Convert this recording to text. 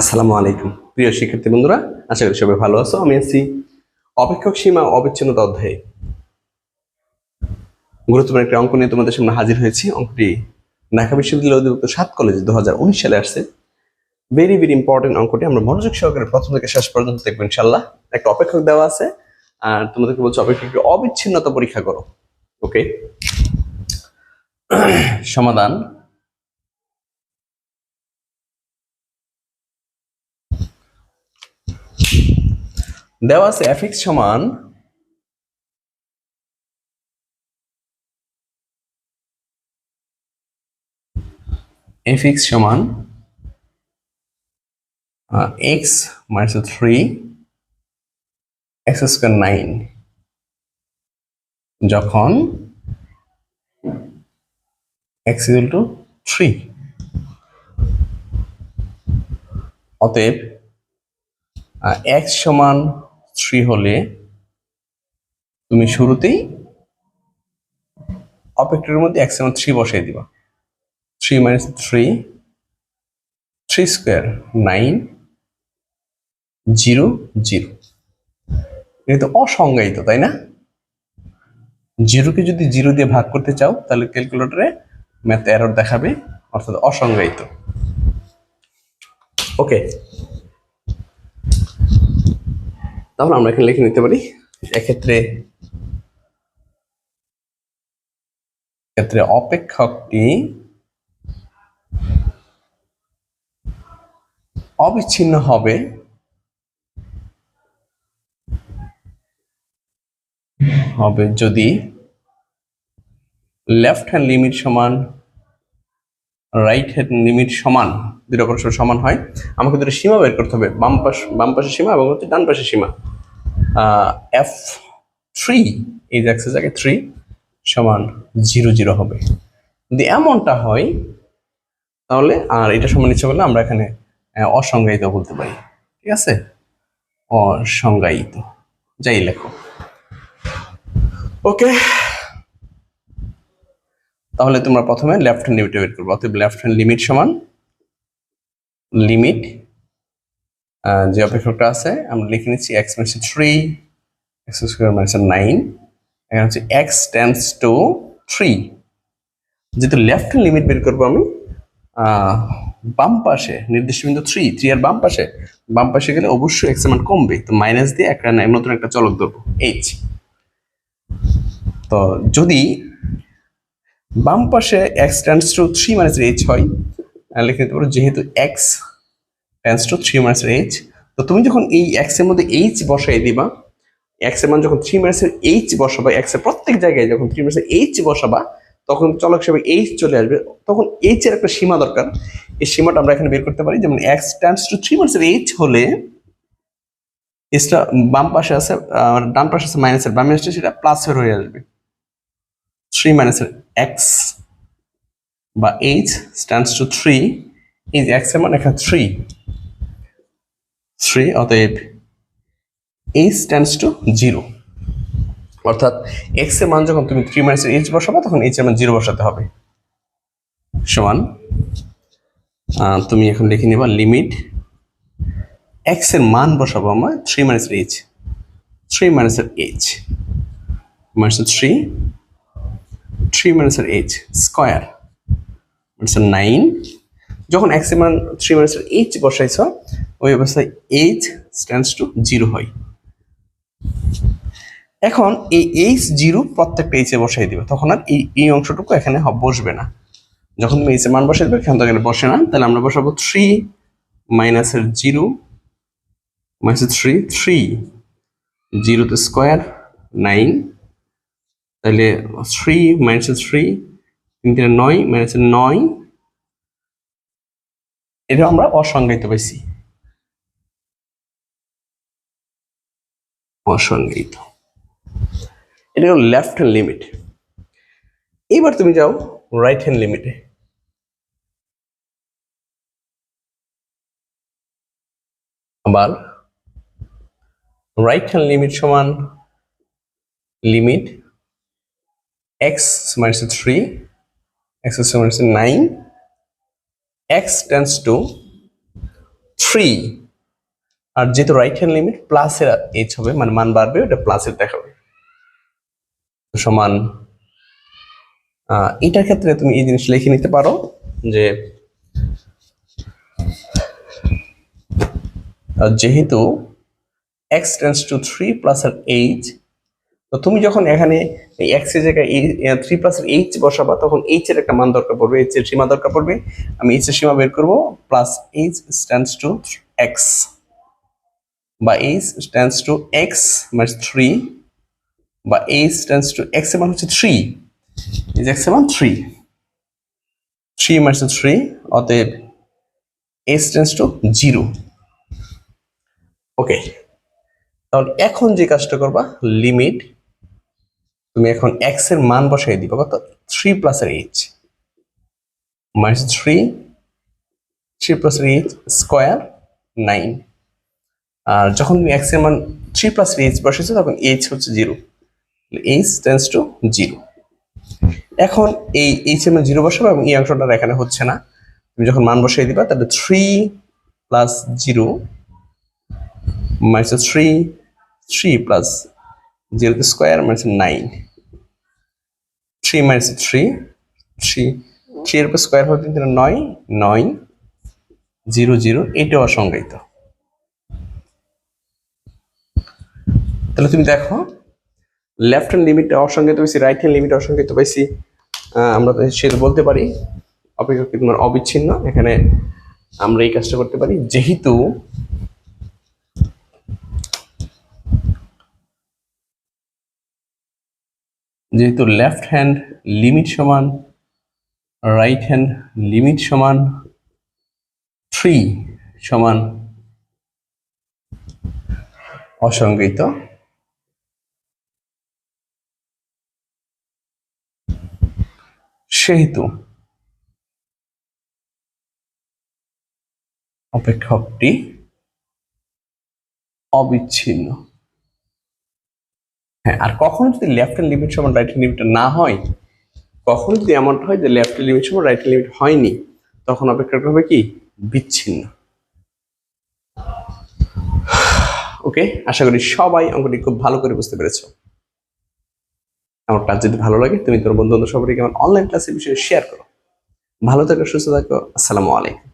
আসসালামু আলাইকুম প্রিয় শিক্ষার্থী বন্ধুরা, আশা করি সবাই ভালো আছো। আমি আছি অপেক্ষক সীমা অবিচ্ছিন্নতা অধ্যায়ে গুরুত্বপূর্ণ একটি অঙ্ক নিয়ে তোমাদের সামনে হাজির হয়েছি। অঙ্কটি ঢাকা বিশ্ববিদ্যালয় অধিভুক্ত ৭ কলেজ 2019 সালে আসছে। ভেরি ভেরি ইম্পর্টেন্ট অঙ্কটি আমরা মনোযোগ সহকারে প্রথম থেকে শেষ পর্যন্ত দেখবো ইনশাল্লাহ। একটা অপেক্ষক দেওয়া আছে আর তোমাদেরকে বলছো অপেক্ষকের অবিচ্ছিন্নতা পরীক্ষা করো। ওকে, সমাধান। দেওয়া আছে fx সমান fx সমান x minus 3 x square 9 যখন x equal to 3। অতএব x সমান 3 হলে তুমি শুরুতেই অপেক্ষকের মধ্যে x সমান 3 বসাই দিবা। 3 minus 3 3 স্কয়ার 9 0 0। এটা তো অসংজ্ঞায়িত, তাই না? জিরোকে যদি 0 দিয়ে ভাগ করতে চাও তাহলে ক্যালকুলেটরে ম্যাথ এরর দেখাবে, অর্থাৎ অসংজ্ঞায়িত। ওকে, তাহলে আমরা এখানে লিখে নিতে পারি এক্ষেত্রে অপেক্ষকটি অবিচ্ছিন্ন হবে যদি লেফট হ্যান্ড লিমিট সমান রাইট হ্যান্ড লিমিট সমান, দুটো পরস্পর সমান হয়। আমাকে দুটো সীমা বের করতে হবে, বাম পাশের সীমা এবং ডান পাশের সীমা। f3 এই যে এক্সের জায়গায় 3 সমান 0 0 হবে। যদি এমনটা হয় তাহলে আর এটা সমান ইচ্ছে করলে আমরা এখানে অসংজ্ঞায়িত বলতে পারি। ঠিক আছে, অসংজ্ঞায়িত যাই লেখো। ওকে, তাহলে তোমরা প্রথমে লেফট হ্যান্ড লিমিট বের করবে। অতএব লেফট হ্যান্ড লিমিট সমান লিমিট যে অপেক্ষকটা আছে আমরা লিখে নিচ্ছি x minus 3 x square minus 9, এখানে হচ্ছে x tends to 3। যেহেতু লেফট হ্যান্ড লিমিট বের করবো আমি বাম পাশে নির্দিষ্ট বিন্দু 3 এর বাম পাশে গেলে অবশ্যই x এর মান কমবে, তো মাইনাস দিয়ে একটা নতুন একটা চলক ধরবো h। তো যদি বাম পাশে x tends to 3 minus h হয় লিখে নিতে পারো যেহেতু x tends to 3 minus h, তো তুমি যখন এই x এর মধ্যে h বসাই দিবা, x এর মান যখন 3 minus h বসাবা, x এর প্রত্যেক জায়গায় যখন 3 minus h বসাবা তখন চলক হিসেবে h চলে আসবে। তখন h এর একটা সীমা দরকার, এই সীমাটা আমরা এখানে বের করতে পারি। যেমন x tends to 3 minus h হলে এটা বাম পাশে আছে ডান পাশে আছে মাইনাসের, বাম পাশে সেটা প্লাসের হয়ে আসবে। 3 minus x বা h stands to 3, এই যে x এর মান এখানে 3, অতএব h tends to 0, অর্থাৎ x এর মান যখন তুমি 3 minus h বসাবা তখন h এর মান 0 বসাতে হবে। সমান তুমি এখন লিখে নিবা লিমিট x এর মান বসাবো আমরা 3 minus h 3 minus h minus 3 minus h square minus 9। যখন x এর মান 3 minus h বসাইছো ওই অবস্থায় h stands to 0 হয়। এখন এই h0 প্রত্যেকটা h এ বসাই দিবে, তখন আর এই অংশটুকু এখানে বসবে না। যখন তুমি h এর মান বসাই দিবে এখান থেকে বসে না, তাহলে আমরা বসাবো 3 minus 0 minus 3 0 তে স্কয়ার 9, তাহলে 3 minus 3 3 9 minus 9, এটা আমরা অসংজ্ঞায়িত পাইছি, অসংজ্ঞায়িত। এটা হলো লেফট হ্যান্ড লিমিট। এবার তুমি যাও রাইট হ্যান্ড লিমিটে। আবার রাইট হ্যান্ড লিমিট সমান limit x minus 3 x minus 9 x tends to 3, আর যেহেতু রাইট হ্যান্ড লিমিট প্লাসের এইচ হবে, মানে মান বাড়বে, ওটা প্লাসের দেখাবে, সমান এটার ক্ষেত্রে তুমি এই জিনিস লিখে নিতে পারো যে যেহেতু x টেন্ডস টু 3 প্লাস আর h, তো তুমি যখন এখানে এই x এর জায়গায় 3 প্লাস h বসাবা তখন h এর একটা মান দরকার পড়বে, h এর সীমা দরকার পড়বে। আমি h এর সীমা বের করব, plus h stands two x বা h stands two x minus 3 বা h স্ট্যান্ডস টু x এর মান হচ্ছে 3, এই যে x এর মান 3 মাইনাস 3, অতএব h টেন্ডস টু 0। ওকে, তাহলে এখন যে কাজটা করবা, লিমিট তুমি এখন x এর মান বসাই দিবা কত, 3 প্লাস এর h মাইনাস 3 প্লাস এর h স্কয়ার 9, আর যখন তুমি x এর মান 3 প্লাস এর h বসাইছো তখন h হচ্ছে 0, h টেন্ডস টু 0। এখন এই h এর মান 0 বসাবো এবং এই অংশটা এখানে হচ্ছে না, তুমি যখন মান বসাই দিবা তাহলে 3 plus 0 minus 3 plus 0 square minus 9, 3 minus 3 এর উপর স্কয়ার হতে 9 9 0 0, এটাও অসংজ্ঞায়িত। তাহলে তুমি দেখো লেফট হ্যান্ড লিমিটটা অসংজ্ঞায়িত পাইছি, রাইট হ্যান্ড লিমিট অসংজ্ঞায়িত পাইছি, আমরা সেটা বলতে পারি অপেক্ষাকৃত তোমার অবিচ্ছিন্ন। এখানে আমরা এই কাজটা করতে পারি, যেহেতু লেফট হ্যান্ড লিমিট সমান রাইট হ্যান্ড লিমিট সমান 3 সমান অসংজ্ঞায়িত, সেহেতু অপেক্ষকটি অবিচ্ছিন্ন। হ্যাঁ, আর কখনো যদি লেফট হ্যান্ড লিমিট সমান রাইট হ্যান্ড লিমিট না হয়, কখনো যদি এমনটা হয় যে লেফট হ্যান্ড লিমিট সমান রাইট হ্যান্ড লিমিট হয়নি, তখন অপেক্ষকটা হবে কি, বিচ্ছিন্ন। ওকে, আশা করি সবাই অঙ্কটি খুব ভালো করে বুঝতে পেরেছো। আমার ক্লাস যদি ভালো লাগে তুমি তোমার বন্ধু বান্ধব সবাইকে আমার অনলাইন ক্লাসের বিষয়ে শেয়ার করো। ভালো থাকো, সুস্থ থাকো, আসসালামু আলাইকুম।